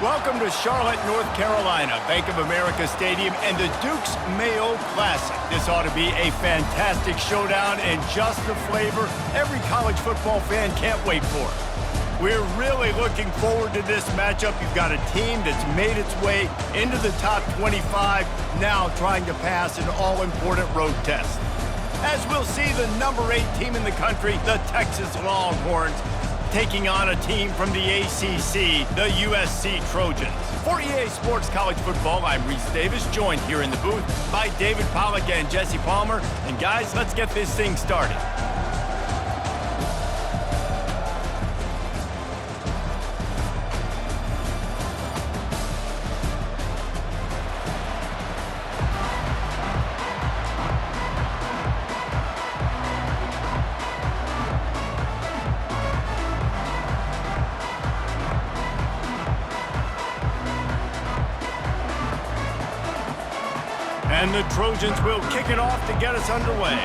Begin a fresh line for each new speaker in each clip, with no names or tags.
Welcome to Charlotte, North Carolina, Bank of America Stadium, and the Duke's Mayo Classic. This ought to be a fantastic showdown and just the flavor every college football fan can't wait for. We're really looking forward to this matchup. You've got a team that's made its way into the top 25, now trying to pass an all-important road test. As we'll see, the number 8 team in the country, the Texas Longhorns, taking on a team from the ACC, the USC Trojans. For EA Sports College Football, I'm Reese Davis, joined here in the booth by David Pollack and Jesse Palmer. And guys, let's get this thing started. And the Trojans will kick it off to get us underway.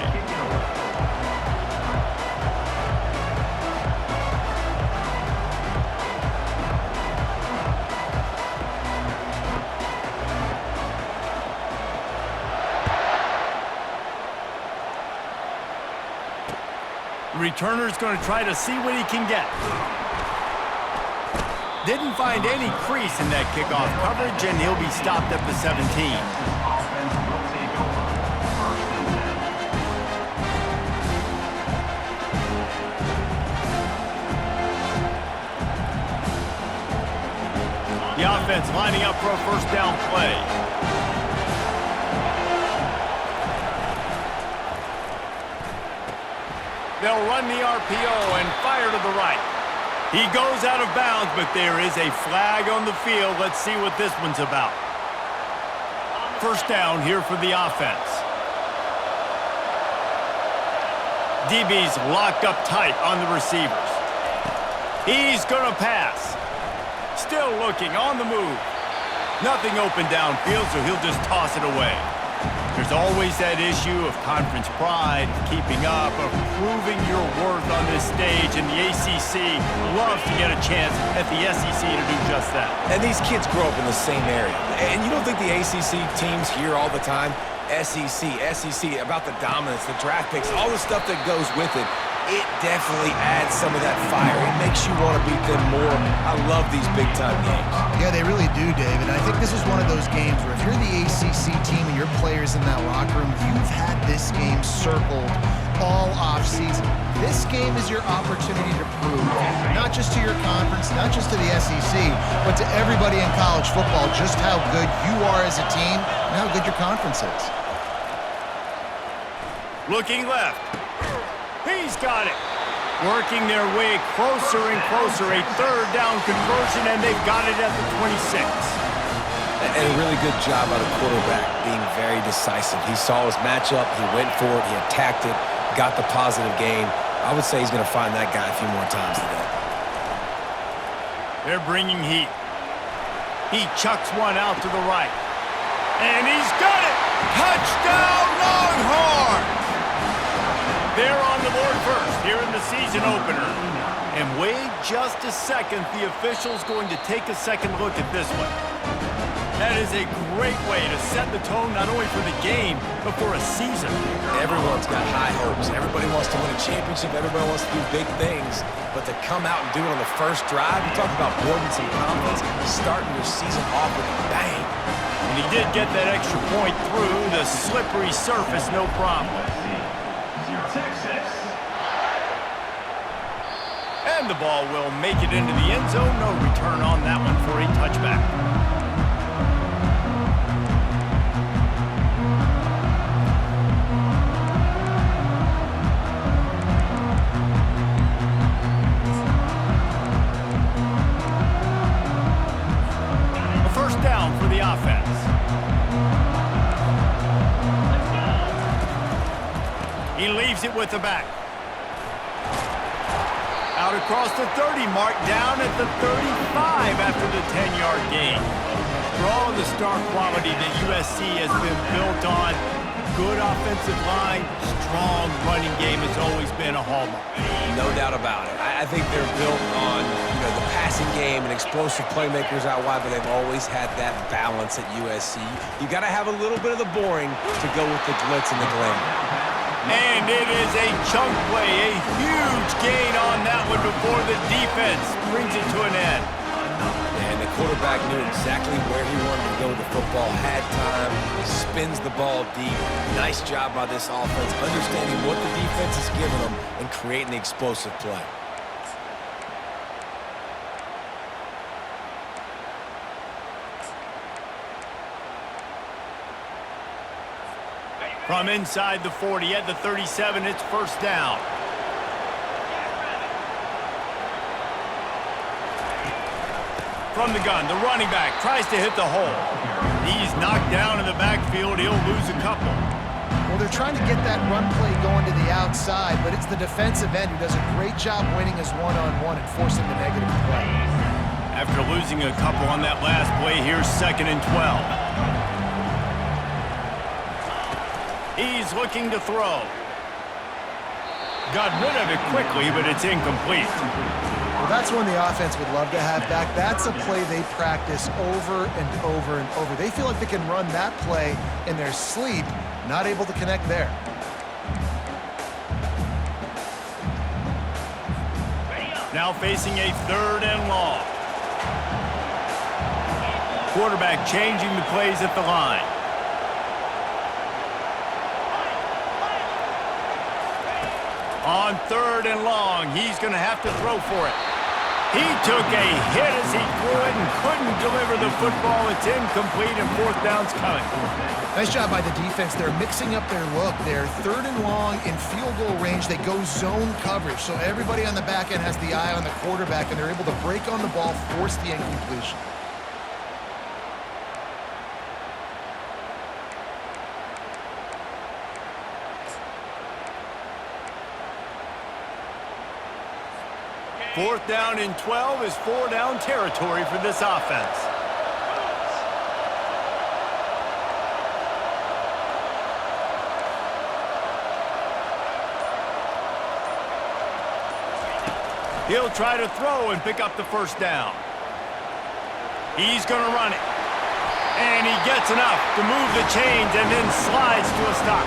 Returner's going to try to see what he can get. Didn't find any crease in that kickoff coverage, and he'll be stopped at the 17. The offense lining up for a first down play. They'll run the RPO and fire to the right. He goes out of bounds, but there is a flag on the field. Let's see what this one's about. First down here for the offense. DB's locked up tight on the receivers. He's going to pass. Still looking, on the move. Nothing open downfield, so he'll just toss it away. There's always that issue of conference pride, keeping up, of proving your worth on this stage, and the ACC loves to get a chance at the SEC to do just that.
And these kids grow up in the same area. And you don't think the ACC teams hear all the time, SEC, about the dominance, the draft picks, all the stuff that goes with it. It definitely adds some of that fire. It makes you want to beat them more. I love these big-time games.
Yeah, they really do, David. I think this is one of those games where if you're the ACC team and your players in that locker room, you've had this game circled all offseason. This game is your opportunity to prove, not just to your conference, not just to the SEC, but to everybody in college football, just how good you are as a team and how good your conference is.
Looking left. He's got it. Working their way closer and closer. A third down conversion, and they've got it at the 26.
And a really good job out of quarterback, being very decisive. He saw his matchup, he went for it, he attacked it, got the positive gain. I would say he's going to find that guy a few more times today.
They're bringing heat. He chucks one out to the right. And he's got it! Touchdown, Longhorns! They're on the board first here in the season opener. And wait just a second, the official's going to take a second look at this one. That is a great way to set the tone not only for the game, but for a season.
Everyone's got high hopes. Everybody wants to win a championship. Everybody wants to do big things. But to come out and do it on the first drive, you talk about building some confidence, starting your season off with a bang.
And he did get that extra point through the slippery surface, no problem. And the ball will make it into the end zone. No return on that one for a touchback. A first down for the offense. He leaves it with the back. Out across the 30, marked down at the 35 after the 10-yard gain. For all of the star quality that USC has been built on, good offensive line, strong running game has always been a hallmark.
No doubt about it. I think they're built on the passing game and explosive playmakers out wide, but they've always had that balance at USC. You got to have a little bit of the boring to go with the glitz and the glamour.
And it is a chunk play, a huge gain on that one before the defense brings it to an end.
And the quarterback knew exactly where he wanted to go with the football, had time, spins the ball deep. Nice job by this offense, understanding what the defense is giving them and creating the explosive play.
From inside the 40 at the 37, it's first down. From the gun, the running back tries to hit the hole. He's knocked down in the backfield. He'll lose a couple.
Well, they're trying to get that run play going to the outside, but it's the defensive end who does a great job winning his one-on-one and forcing the negative play.
After losing a couple on that last play, here's 2nd and 12. He's looking to throw. Got rid of it quickly, but it's incomplete.
Well, that's one the offense would love to have back. That's a play they practice over and over and over. They feel like they can run that play in their sleep, not able to connect there.
Now facing a 3rd and long. Quarterback changing the plays at the line. On 3rd and long, he's going to have to throw for it. He took a hit as he threw it and couldn't deliver the football. It's incomplete, and 4th down's coming.
Nice job by the defense. They're mixing up their look. They're 3rd and long in field goal range. They go zone coverage, so everybody on the back end has the eye on the quarterback, and they're able to break on the ball, force the incompletion.
Fourth down and 12 is 4-down territory for this offense. He'll try to throw and pick up the first down. He's going to run it. And he gets enough to move the chains and then slides to a stop.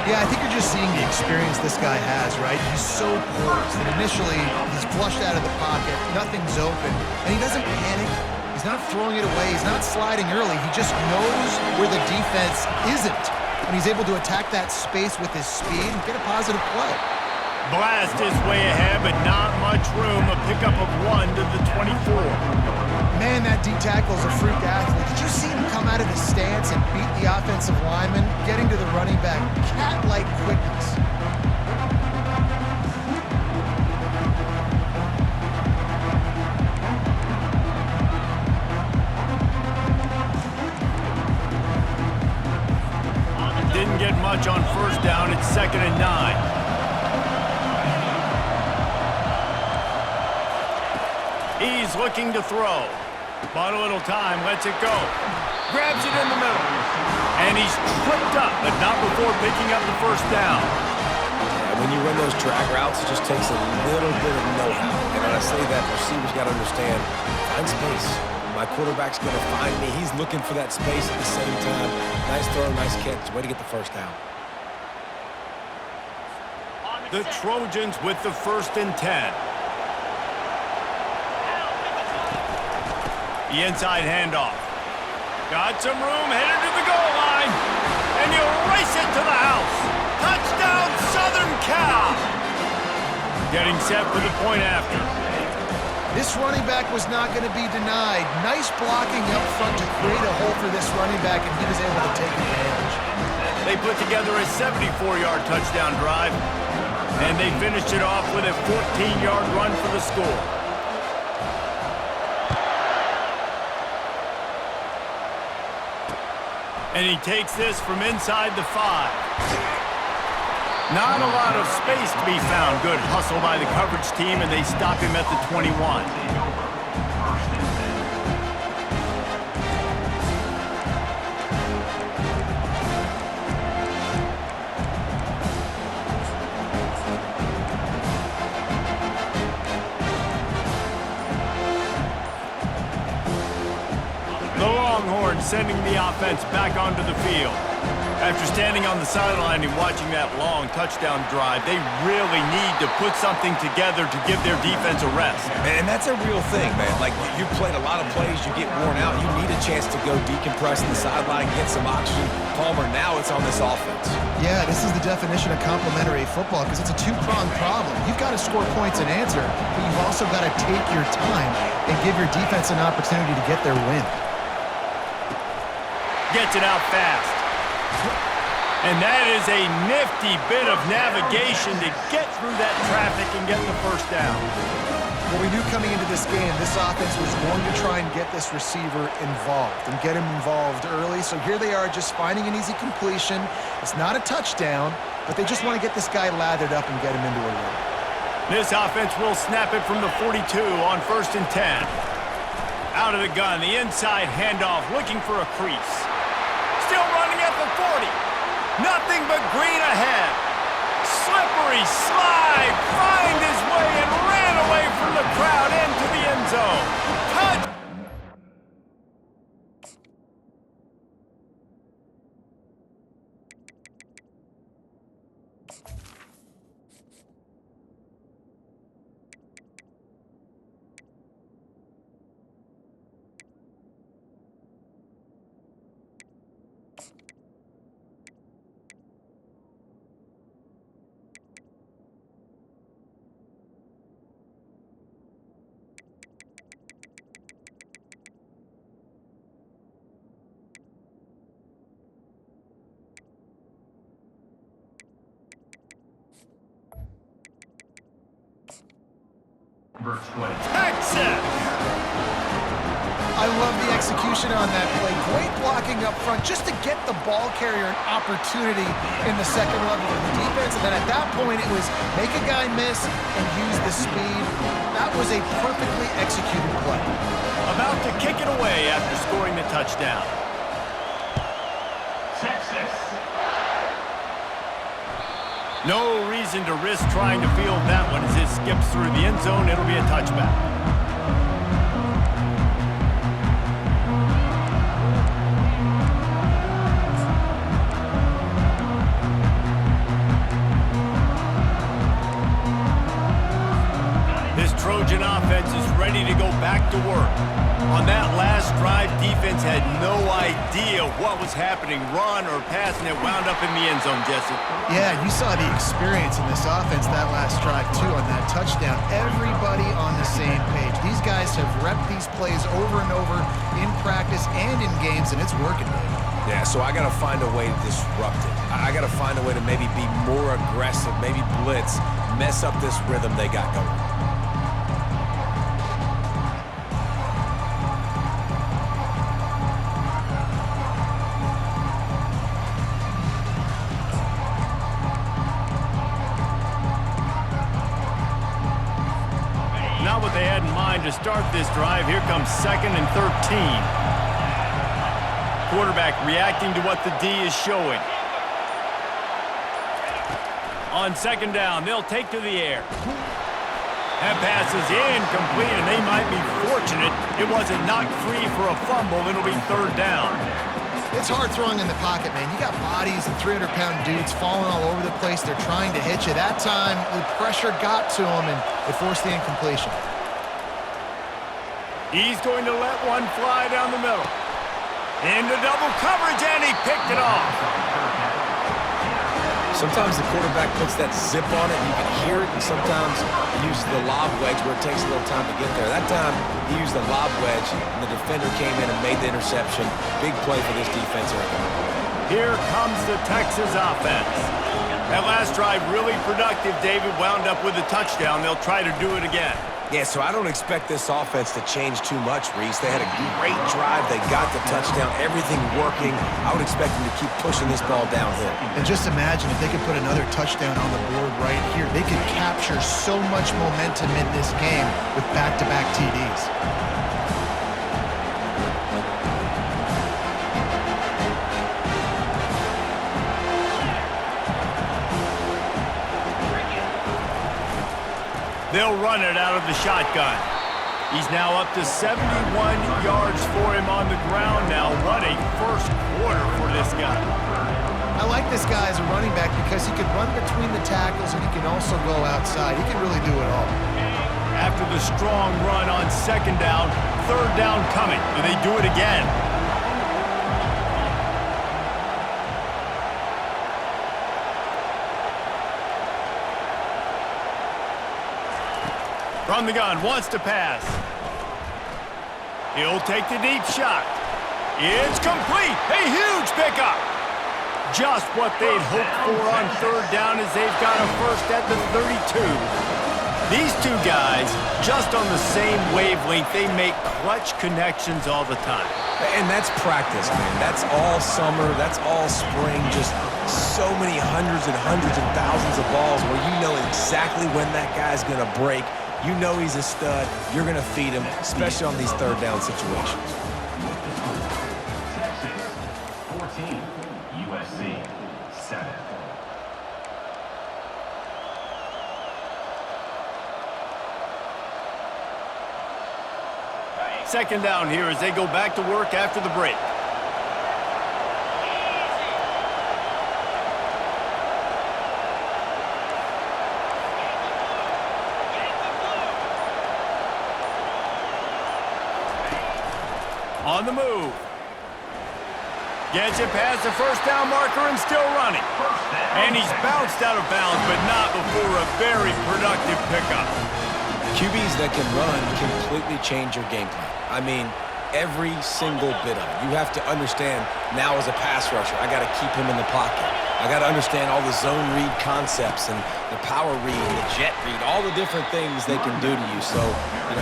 Yeah, I think you're just seeing the experience this guy has, right? He's so poised that initially he's flushed out of the pocket, nothing's open, and he doesn't panic. He's not throwing it away. He's not sliding early. He just knows where the defense isn't, and he's able to attack that space with his speed and get a positive play.
Blast is way ahead, but not much room. A pickup of 1 to the 24.
Man, that D-tackle's a freak athlete. Did you see him come out of his stance and beat the offensive lineman, getting to the running back? Cat-like quickness.
Didn't get much on first down. It's 2nd and 9. He's looking to throw. Bought a little time, lets it go. Grabs it in the middle. And he's tripped up, but not before picking up the first down.
Yeah, when you run those drag routes, it just takes a little bit of know-how. And when I say that, receivers got to understand, find space. My quarterback's going to find me. He's looking for that space at the same time. Nice throw, nice catch. Way to get the first down.
The Trojans with the 1st and 10. The inside handoff. Got some room, headed to the goal line. And he'll race it to the house. Touchdown, Southern Cal. Getting set for the point after.
This running back was not going to be denied. Nice blocking up front to create a hole for this running back, and he was able to take advantage.
They put together a 74-yard touchdown drive, and they finished it off with a 14-yard run for the score. And he takes this from inside the 5. Not a lot of space to be found. Good hustle by the coverage team, and they stop him at the 21. The Longhorns sending the offense back onto the field. After standing on the sideline and watching that long touchdown drive, they really need to put something together to give their defense a rest.
And that's a real thing, man. Like, you played a lot of plays, you get worn out, you need a chance to go decompress in the sideline, get some oxygen. Palmer, now it's on this offense.
Yeah, this is the definition of complementary football because it's a two-pronged problem. You've got to score points and answer, but you've also got to take your time and give your defense an opportunity to get their win.
Gets it out fast. And that is a nifty bit of navigation to get through that traffic and get the first down.
Well, we knew coming into this game, this offense was going to try and get this receiver involved and get him involved early. So here they are just finding an easy completion. It's not a touchdown, but they just want to get this guy lathered up and get him into a run.
This offense will snap it from the 42 on 1st and 10. Out of the gun, the inside handoff, looking for a crease. Still running at the 40. Nothing but green ahead. Slippery slide, find his way and ran away from the crowd into the end zone. Touch! Texas!
I love the execution on that play. Great blocking up front just to get the ball carrier an opportunity in the second level of the defense. And then at that point, it was make a guy miss and use the speed. That was a perfectly executed play.
About to kick it away after scoring the touchdown. Texas. No reason to risk trying to field that one as his skipper slips through the end zone. It'll be a touchback. Trojan offense is ready to go back to work. On that last drive, defense had no idea what was happening, run or pass, and it wound up in the end zone, Jesse.
Yeah, you saw the experience in this offense that last drive, too, on that touchdown. Everybody on the same page. These guys have repped these plays over and over in practice and in games, and it's working, baby.
Yeah, so I got to find a way to disrupt it. I got to find a way to maybe be more aggressive, maybe blitz, mess up this rhythm they got going.
Not what they had in mind to start this drive. Here comes 2nd and 13. Quarterback reacting to what the D is showing. On 2nd down, they'll take to the air. That pass is incomplete, and they might be fortunate it wasn't knocked free for a fumble. It'll be 3rd down.
It's hard throwing in the pocket, man. You got bodies and 300-pound dudes falling all over the place. They're trying to hit you. That time, the pressure got to him, and it forced the incompletion.
He's going to let one fly down the middle. Into double coverage, and he picked it off.
Sometimes the quarterback puts that zip on it, and you can hear it, and sometimes he uses the lob wedge where it takes a little time to get there. That time, he used the lob wedge, and the defender came in and made the interception. Big play for this defense early.
Here comes the Texas offense. That last drive really productive. David wound up with a touchdown. They'll try to do it again.
Yeah, so I don't expect this offense to change too much, Reese. They had a great drive. They got the touchdown, everything working. I would expect them to keep pushing this ball downhill.
And just imagine if they could put another touchdown on the board right here. They could capture so much momentum in this game with back-to-back TDs.
They'll run it out of the shotgun. He's now up to 71 yards for him on the ground now. What a first quarter for this guy.
I like this guy as a running back because he can run between the tackles and he can also go outside. He can really do it all.
After the strong run on 2nd down, 3rd down coming. Do they do it again? From the gun, wants to pass. He'll take the deep shot. It's complete. A huge pickup. Just what they'd hoped for on 3rd down as they've got a first at the 32. These two guys, just on the same wavelength, they make clutch connections all the time.
And that's practice, man. That's all summer. That's all spring. Just so many hundreds and thousands of balls where you know exactly when that guy's going to break. You know he's a stud. You're going to feed him, especially on these 3rd down situations.
Texas 14, USC 7.
Second down here as they go back to work after the break. On the move. Gets it past the 1st down marker and still running. And he's bounced out of bounds, but not before a very productive pickup.
QBs that can run completely change your game plan. I mean, every single bit of it. You have to understand now as a pass rusher, I got to keep him in the pocket. I got to understand all the zone read concepts and the power read, the jet read, all the different things they can do to you. So,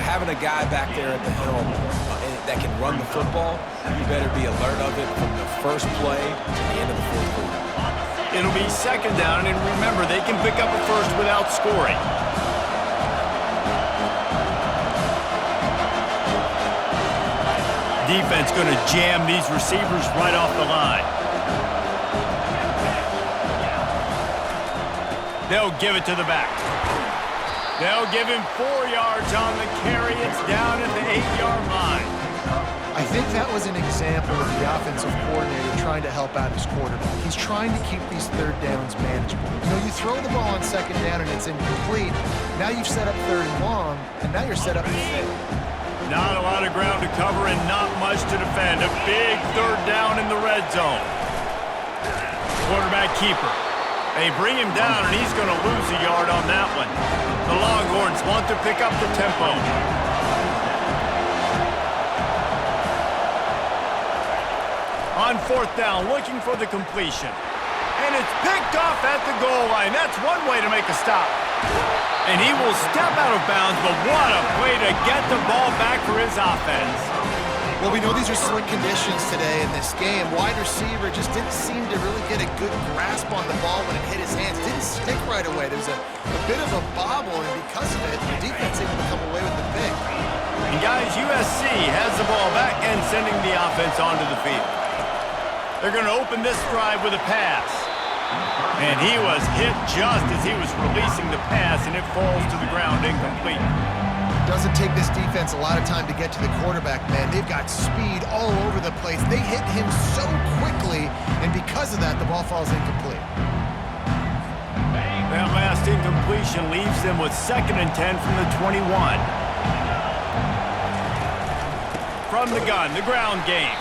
having a guy back there at the helm that can run the football, you better be alert of it from the first play to the end of the 4th quarter.
It'll be 2nd down, and remember, they can pick up a first without scoring. Defense going to jam these receivers right off the line. They'll give it to the back. They'll give him 4 yards on the carry. It's down at the 8-yard line.
I think that was an example of the offensive coordinator trying to help out his quarterback. He's trying to keep these third downs manageable. You know, you throw the ball on second down and it's incomplete. Now you've set up third and long, and now you're set up to fail.
Not a lot of ground to cover and not much to defend. A big third down in the red zone. Quarterback keeper. They bring him down, and he's going to lose a yard on that one. The Longhorns want to pick up the tempo. On 4th down, looking for the completion. And it's picked off at the goal line. That's one way to make a stop. And he will step out of bounds, but what a play to get the ball back for his offense.
Well, we know these are slick conditions today in this game. Wide receiver just didn't seem to really get a good grasp on the ball when it hit his hands. Didn't stick right away. There's a bit of a bobble, and because of it, the defense able to come away with the pick.
And guys, USC has the ball back and sending the offense onto the field. They're going to open this drive with a pass. And he was hit just as he was releasing the pass, and it falls to the ground incomplete.
Doesn't take this defense a lot of time to get to the quarterback, man. They've got speed all over the place. They hit him so quickly, and because of that, the ball falls incomplete.
That last incompletion leaves them with 2nd and 10 from the 21. From the gun, the ground game.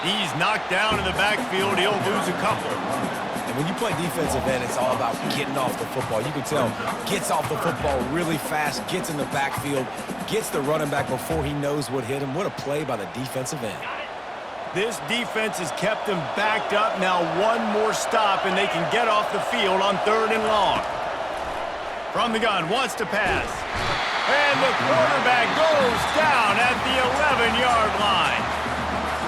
He's knocked down in the backfield. He'll lose a couple.
And when you play defensive end, it's all about getting off the football. You can tell, gets off the football really fast, gets in the backfield, gets the running back before he knows what hit him. What a play by the defensive end.
This defense has kept them backed up. Now one more stop, and they can get off the field on 3rd and long. From the gun, wants to pass. And the quarterback goes down at the 11-yard line.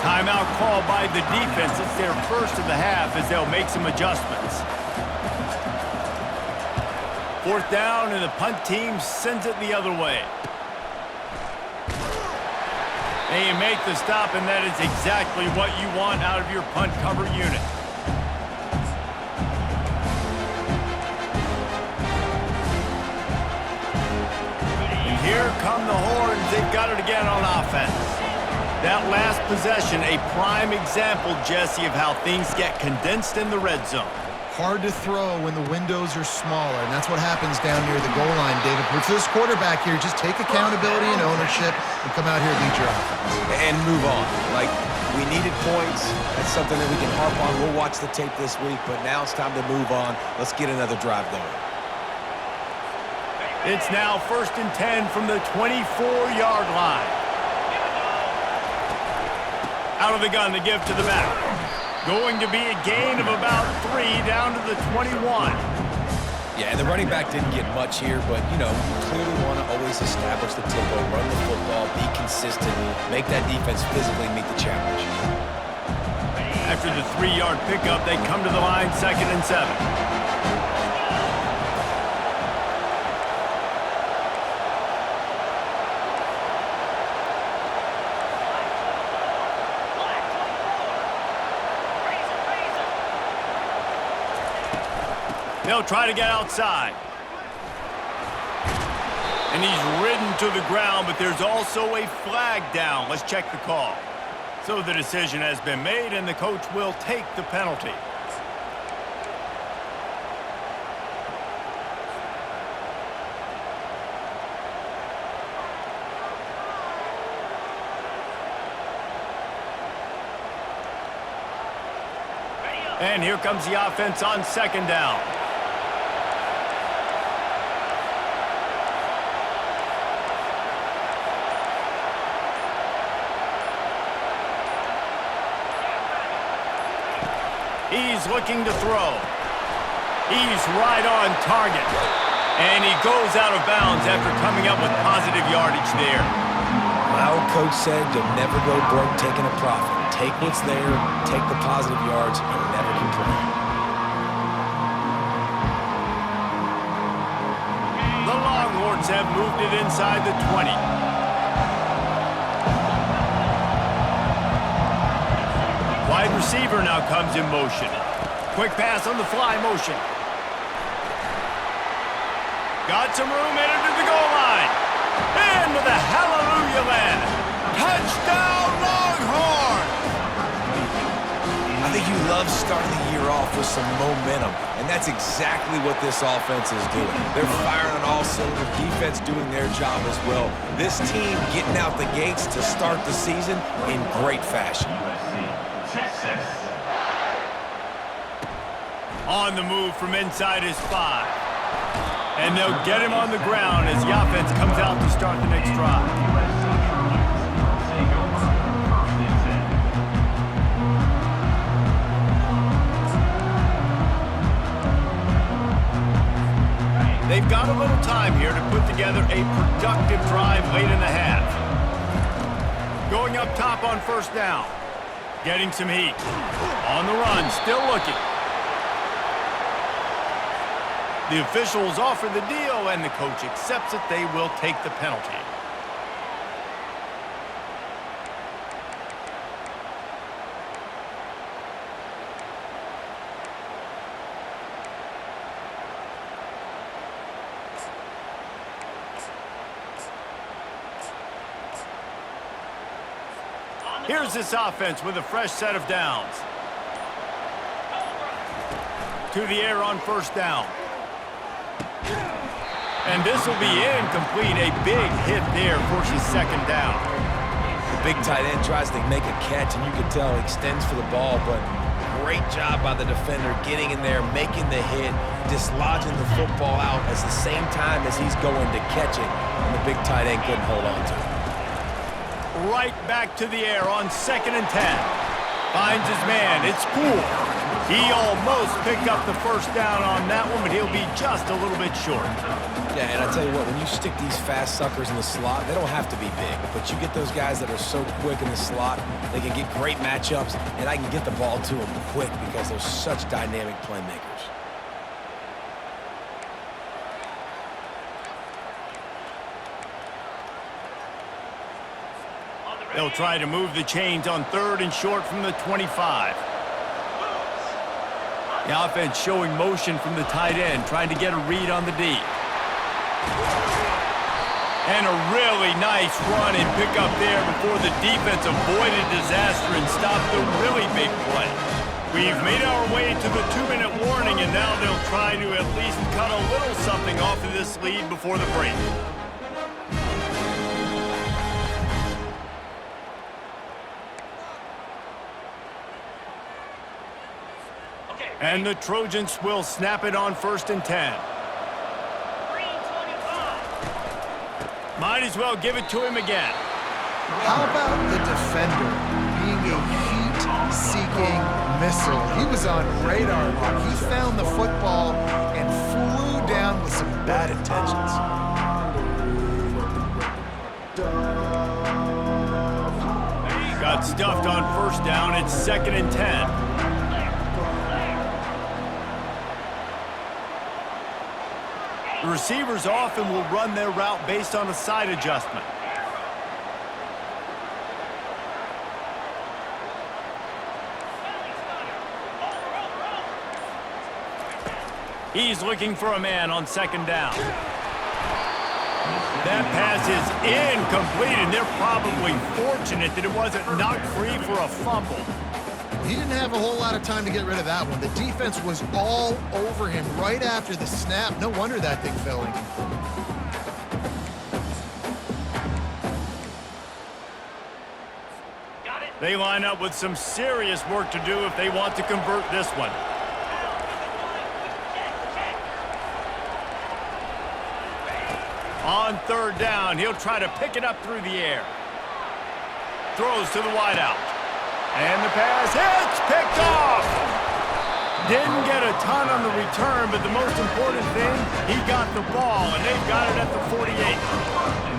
Timeout called by the defense. It's their first of the half as they'll make some adjustments. 4th down, and the punt team sends it the other way. And you make the stop, and that is exactly what you want out of your punt cover unit. And here come the Horns. They've got it again on offense. That last possession, a prime example, Jesse, of how things get condensed in the red zone.
Hard to throw when the windows are smaller, and that's what happens down near the goal line, David. But for this quarterback here, just take accountability and ownership and come out here and lead your offense.
And move on. Like, we needed points. That's something that we can harp on. We'll watch the tape this week, but now it's time to move on. Let's get another drive going.
It's now 1st and 10 from the 24-yard line. Out of the gun, the give to the back. Going to be a gain of about 3 down to the 21.
Yeah, and the running back didn't get much here, but, you know, you clearly want to always establish the tempo, run the football, be consistent, make that defense physically meet the challenge.
After the 3-yard pickup, they come to the line 2nd and 7. They'll try to get outside. And he's ridden to the ground, but there's also a flag down. Let's check the call. So the decision has been made, and the coach will take the penalty. And here comes the offense on 2nd down. He's looking to throw. He's right on target. And he goes out of bounds after coming up with positive yardage there.
My old coach said you'll never go broke taking a profit. Take what's there, take the positive yards, and never complain.
The Longhorns have moved it inside the 20. Wide receiver now comes in motion. Quick pass on the fly motion. Got some room headed to the goal line. Into the hallelujah land. Touchdown, Longhorns!
I think you love starting the year off with some momentum, and that's exactly what this offense is doing. They're firing on all cylinders, defense doing their job as well. This team getting out the gates to start the season in great fashion.
USC, Texas.
On the move from inside his 5. And they'll get him on the ground as the offense comes out to start the next drive.
USC Trojans take over 1st and 10.
They've got a little time here to put together a productive drive late in the half. Going up top on 1st down. Getting some heat. On the run, still looking. The officials offer the deal, and the coach accepts it. They will take the penalty. Here's this offense with a fresh set of downs. To the air on 1st down. And this will be incomplete. A big hit there forces 2nd down.
The big tight end tries to make a catch, and you can tell he extends for the ball, but great job by the defender getting in there, making the hit, dislodging the football out at the same time as he's going to catch it, and the big tight end couldn't hold on to it.
Right back to the air on 2nd and 10. Finds his man. It's Poole. He almost picked up the 1st down on that one, but he'll be just a little bit short.
Yeah, and I tell you what, when you stick these fast suckers in the slot, they don't have to be big, but you get those guys that are so quick in the slot, they can get great matchups, and I can get the ball to them quick because they're such dynamic playmakers.
They'll try to move the chains on 3rd and short from the 25. The offense showing motion from the tight end, trying to get a read on the D. And a really nice run and pick up there before the defense avoided disaster and stopped the really big play. We've made our way to the 2-minute warning, and now they'll try to at least cut a little something off of this lead before the break. And the Trojans will snap it on 1st and 10. Might as well give it to him again.
How about the defender being a heat-seeking missile? He was on radar lock. He found the football and flew down with some bad intentions.
Got stuffed on 1st down. It's 2nd and 10. The receivers often will run their route based on a side adjustment. He's looking for a man on 2nd down. That pass is incomplete, and they're probably fortunate that it wasn't knocked free for a fumble.
He didn't have a whole lot of time to get rid of that one. The defense was all over him right after the snap. No wonder that thing fell incomplete.
They line up with some serious work to do if they want to convert this one. On 3rd down, he'll try to pick it up through the air. Throws to the wideout. And the pass hits, picked off. Didn't get a ton on the return, but the most important thing, he got the ball, and they've got it at the 48.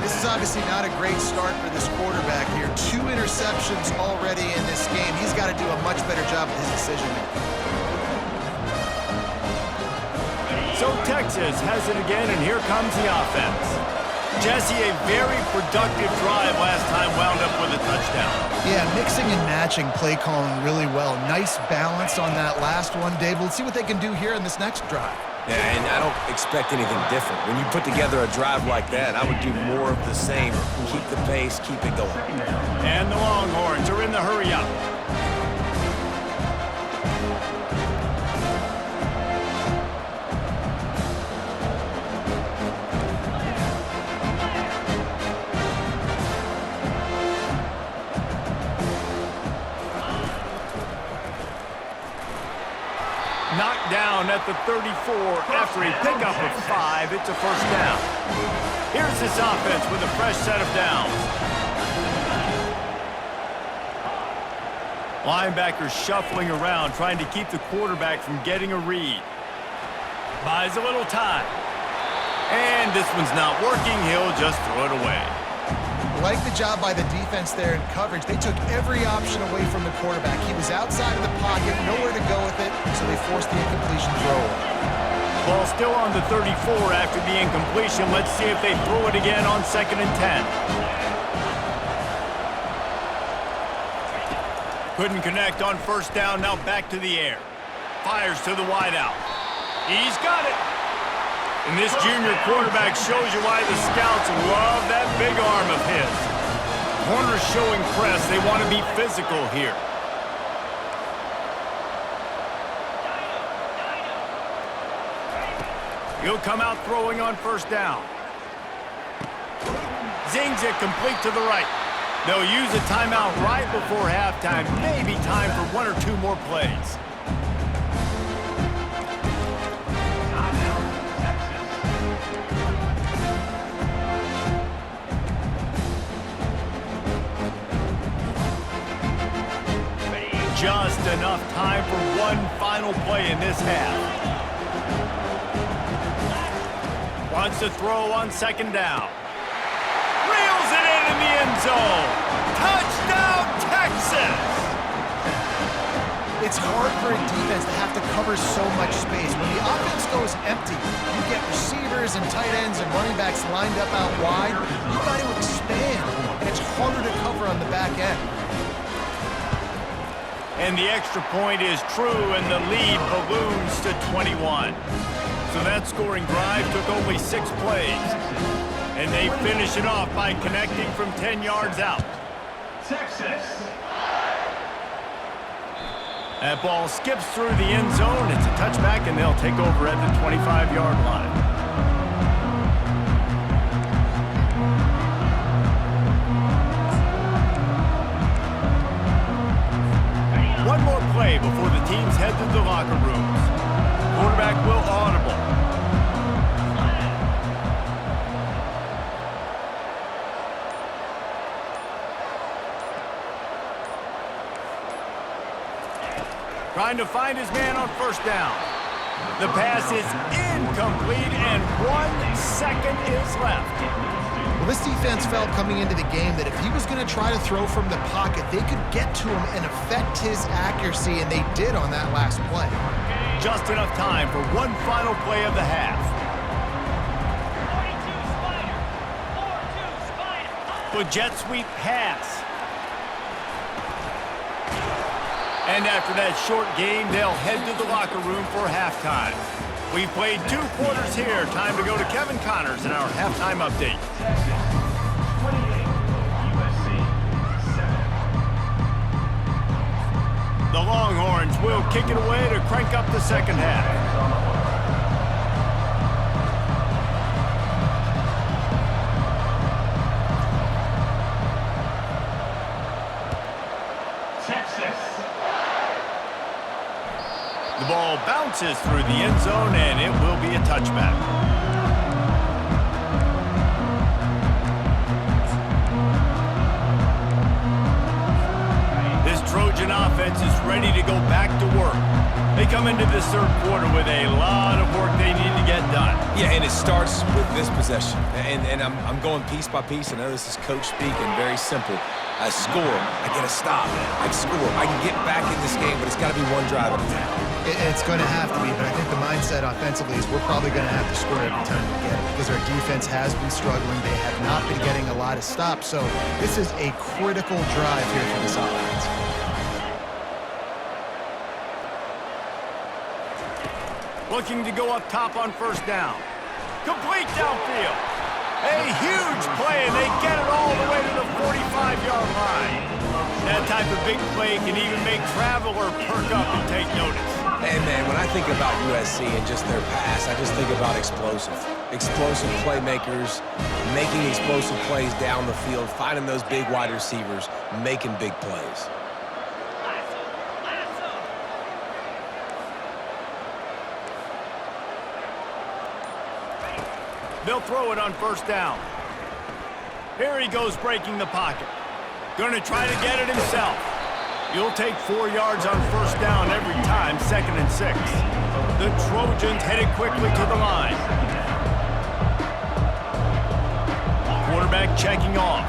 This is obviously not a great start for this quarterback here. 2 interceptions already in this game. He's got to do a much better job with his decision-making.
So Texas has it again, and here comes the offense. Jesse, a very productive drive last time, wound up with a touchdown.
Yeah, mixing and matching play calling really well. Nice balance on that last one. Dave, let's see what they can do here in this next drive.
Yeah, and I don't expect anything different. When you put together a drive like that, I would do more of the same. Keep the pace, keep it going.
And the Longhorns are in the hurry-up. Knocked down at the 34 after a pickup of 5. It's a first down. Here's this offense with a fresh set of downs. Linebackers shuffling around, trying to keep the quarterback from getting a read. Buys a little time. And this one's not working. He'll just throw it away.
Like the job by the defense there in coverage. They took every option away from the quarterback. He was outside of the pocket, nowhere to go with it, so they forced the incompletion throw.
Ball still on the 34 after the incompletion. Let's see if they throw it again on 2nd and 10. Couldn't connect on first down. Now back to the air. Fires to the wideout. He's got it. And this junior quarterback shows you why the scouts love that big arm of his. Corners showing press. They want to be physical here. He'll come out throwing on first down. Zings it complete to the right. They'll use a timeout right before halftime. Maybe time for 1 or 2 more plays. Just enough time for one final play in this half. Wants to throw on 2nd down. Reels it in the end zone. Touchdown, Texas!
It's hard for a defense to have to cover so much space. When the offense goes empty, you get receivers and tight ends and running backs lined up out wide. You've got to expand, and it's harder to cover on the back end.
And the extra point is true, and the lead balloons to 21. So that scoring drive took only 6 plays. And they finish it off by connecting from 10 yards out.
Texas.
That ball skips through the end zone. It's a touchback, and they'll take over at the 25-yard line. One more play before the teams head to the locker rooms. Quarterback will audible. Trying to find his man on first down. The pass is incomplete, and 1 second is left.
Well, this defense felt coming into the game that if he was going to try to throw from the pocket, they could get to him and affect his accuracy, and they did on that last play.
Just enough time for one final play of the half. 42 Spider. 4-2 Spider. The jet sweep pass. And after that short game, they'll head to the locker room for halftime. We've played 2 quarters here. Time to go to Kevin Connors in our halftime update.
Texas 28, USC 7.
The Longhorns will kick it away to crank up the second half. The ball bounces through the end zone, and it will be a touchback. This Trojan offense is ready to go back to work. They come into this third quarter with a lot of work they need to get done.
Yeah, and it starts with this possession. And I'm going piece by piece. I know this is coach speak and very simple. I score, I get a stop, I score. I can get back in this game, but it's got to be one drive at a time.
It's going to have to be, but I think the mindset offensively is we're probably going to have to score every time we get it because our defense has been struggling. They have not been getting a lot of stops, so this is a critical drive here for this offense.
Looking to go up top on first down. Complete downfield. A huge play, and they get it all the way to the 45-yard line. That type of big play can even make Traveler perk up and take notice.
Hey, man, when I think about USC and just their pass, I just think about explosive. Explosive playmakers, making explosive plays down the field, finding those big wide receivers, making big plays.
They'll throw it on first down. Here he goes breaking the pocket. Gonna try to get it himself. You'll take 4 yards on first down every time, 2nd and 6. The Trojans headed quickly to the line. Quarterback checking off.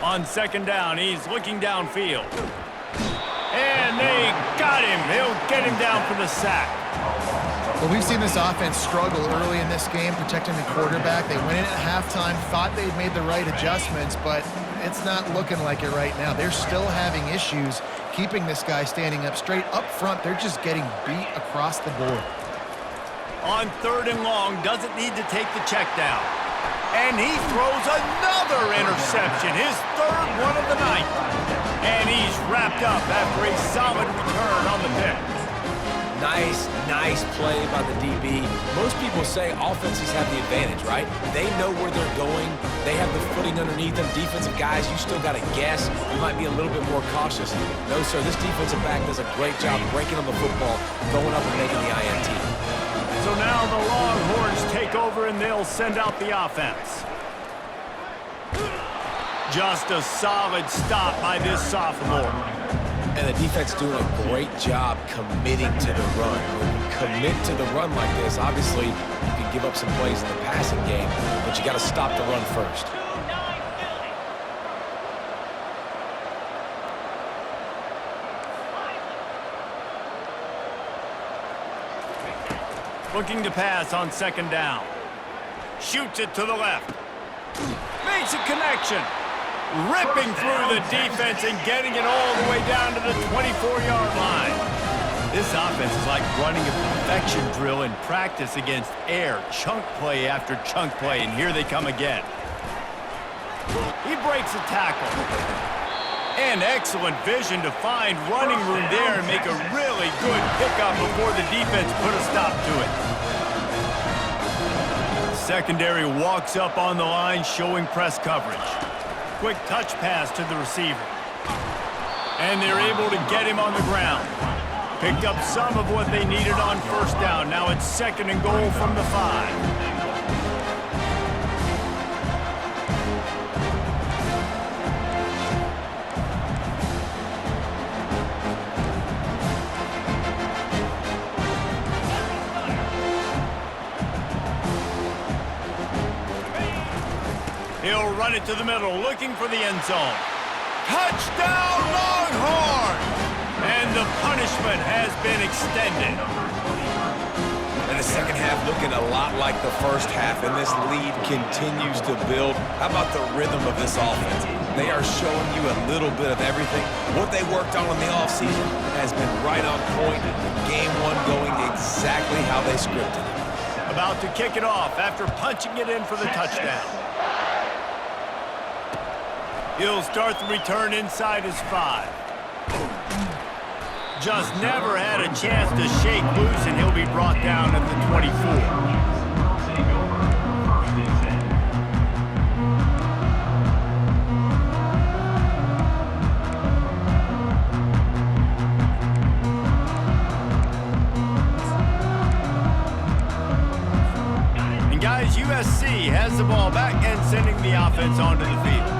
On 2nd down, he's looking downfield. And they got him. He'll get him down for the sack.
Well, we've seen this offense struggle early in this game, protecting the quarterback. They went in at halftime, thought they'd made the right adjustments, but it's not looking like it right now. They're still having issues keeping this guy standing up straight. Up front, they're just getting beat across the board.
On 3rd and long, doesn't need to take the check down. And he throws another interception, his 3rd one of the night. And he's wrapped up after a solid return on the pick.
Nice play by the DB. Most people say offenses have the advantage, right? They know where they're going. They have the footing underneath them. Defensive guys, you still got to guess. You might be a little bit more cautious. No, sir, this defensive back does a great job breaking on the football, going up and making the INT.
So now the Longhorns take over and they'll send out the offense. Just a solid stop by this sophomore.
And the defense doing a great job committing to the run. When you commit to the run like this, obviously you can give up some plays in the passing game, but you got to stop the run first.
Looking to pass on 2nd down. Shoots it to the left. Makes a connection. Ripping through the defense and getting it all the way down to the 24-yard line. This offense is like running a perfection drill in practice against air. Chunk play after chunk play, and here they come again. He breaks a tackle. And excellent vision to find running room there and make a really good pickup before the defense put a stop to it. Secondary walks up on the line, showing press coverage. Quick touch pass to the receiver. And they're able to get him on the ground. Picked up some of what they needed on first down. Now it's 2nd and goal from the 5. He'll run it to the middle, looking for the end zone. Touchdown, Longhorns! And the punishment has been extended.
And the second half looking a lot like the first half, and this lead continues to build. How about the rhythm of this offense? They are showing you a little bit of everything. What they worked on in the offseason has been right on point. Game 1 going exactly how they scripted it.
About to kick it off after punching it in for the touchdown. He'll start the return inside his 5. Just never had a chance to shake loose, and he'll be brought down at the 24. And guys, USC has the ball back and sending the offense onto the field.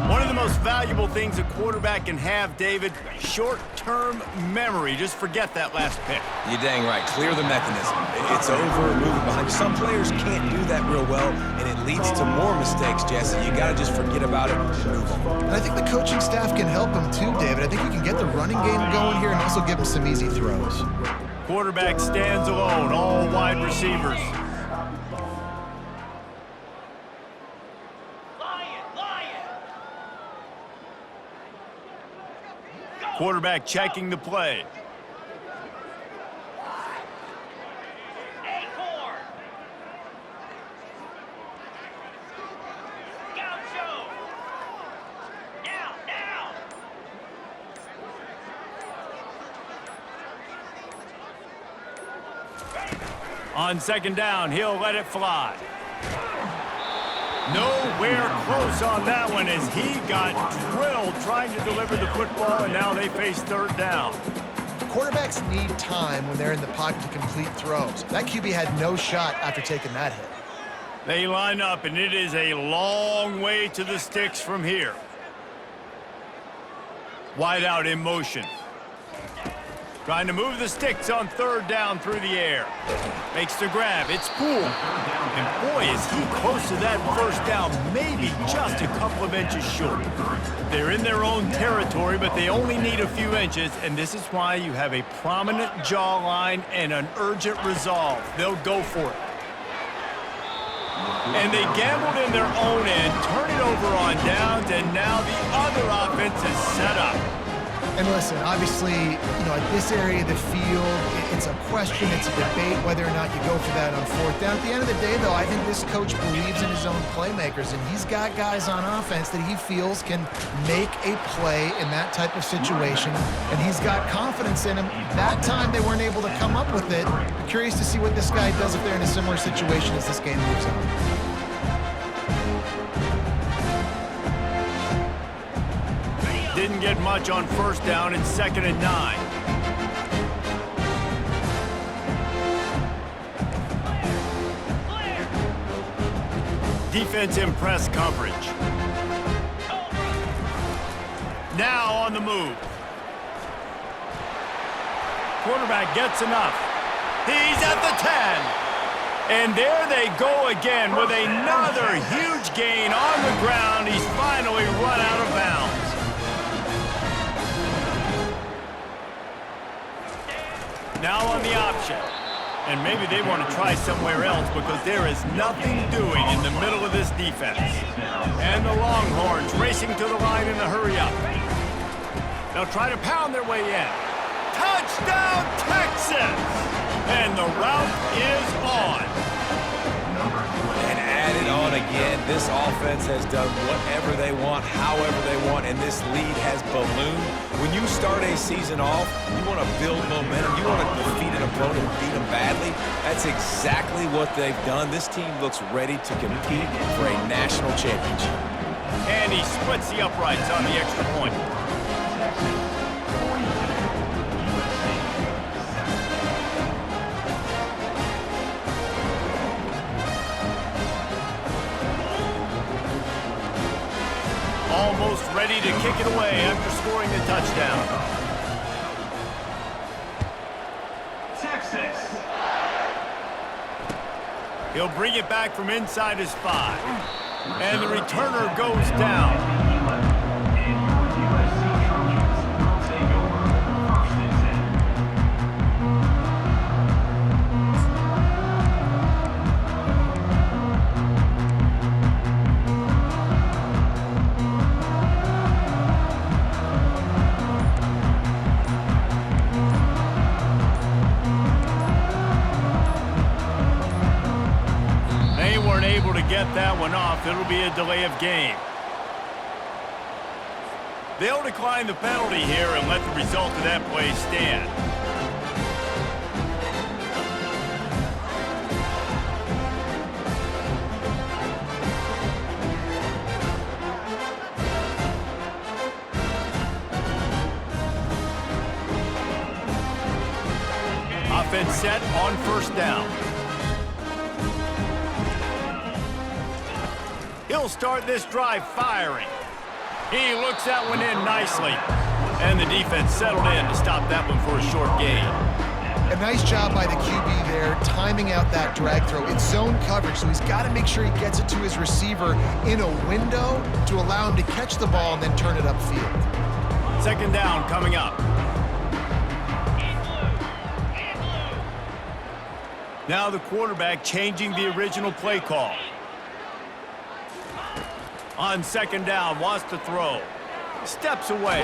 One of the most valuable things a quarterback can have, David, short-term memory. Just forget that last pick.
You're dang right. Clear the mechanism. It's over, move it behind. Some players can't do that real well, and it leads to more mistakes, Jesse. You got to just forget about it and move on.
And I think the coaching staff can help him too, David. I think we can get the running game going here and also give him some easy throws.
Quarterback stands alone, all wide receivers. Quarterback checking the play. On second down, he'll let it fly. Nowhere close on that one as he got drilled trying to deliver the football, and now they face third down.
Quarterbacks need time when they're in the pocket to complete throws. That QB had no shot after taking that hit.
They line up, and it is a long way to the sticks from here. Wide out in motion. Trying to move the sticks on third down through the air. Makes the grab. It's Poole. And boy, is he close to that first down. Maybe just a couple of inches short. They're in their own territory, but they only need a few inches, and this is why you have a prominent jawline and an urgent resolve. They'll go for it. And they gambled in their own end, turn it over on downs, and now the other offense is set up.
And listen, obviously, at this area of the field, it's a question, it's a debate whether or not you go for that on fourth down. At the end of the day, though, I think this coach believes in his own playmakers, and he's got guys on offense that he feels can make a play in that type of situation, and he's got confidence in him. That time, they weren't able to come up with it. I'm curious to see what this guy does if they're in a similar situation as this game moves on.
Didn't get much on first down and 2nd and 9. Defense in press coverage. Now on the move. Quarterback gets enough. He's at the 10. And there they go again with another huge gain on the ground. He's finally run out of bounds. Now on the option. And maybe they want to try somewhere else because there is nothing doing in the middle of this defense. And the Longhorns racing to the line in a hurry-up. They'll try to pound their way in. Touchdown, Texas! And the route is on.
And added on again, this offense has done whatever they want, however they want, and this lead has ballooned. When you start a season off, you want to build momentum. You want to defeat an opponent and beat them badly. That's exactly what they've done. This team looks ready to compete for a national championship.
And he splits the uprights on the extra point. Almost ready to kick it away after scoring the touchdown.
Texas.
He'll bring it back from inside his 5. And the returner goes down. Able to get that one off. It'll be a delay of game. They'll decline the penalty here and let the result of that play stand. Offense set on first down. He'll start this drive firing. He looks that one in nicely. And the defense settled in to stop that one for a short gain.
A nice job by the QB there, timing out that drag throw. It's zone coverage, so he's got to make sure he gets it to his receiver in a window to allow him to catch the ball and then turn it upfield.
Second down coming up. Now the quarterback changing the original play call. On second down, wants to throw. Steps away.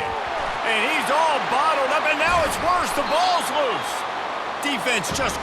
And he's all bottled up, and now it's worse. The ball's loose. Defense just...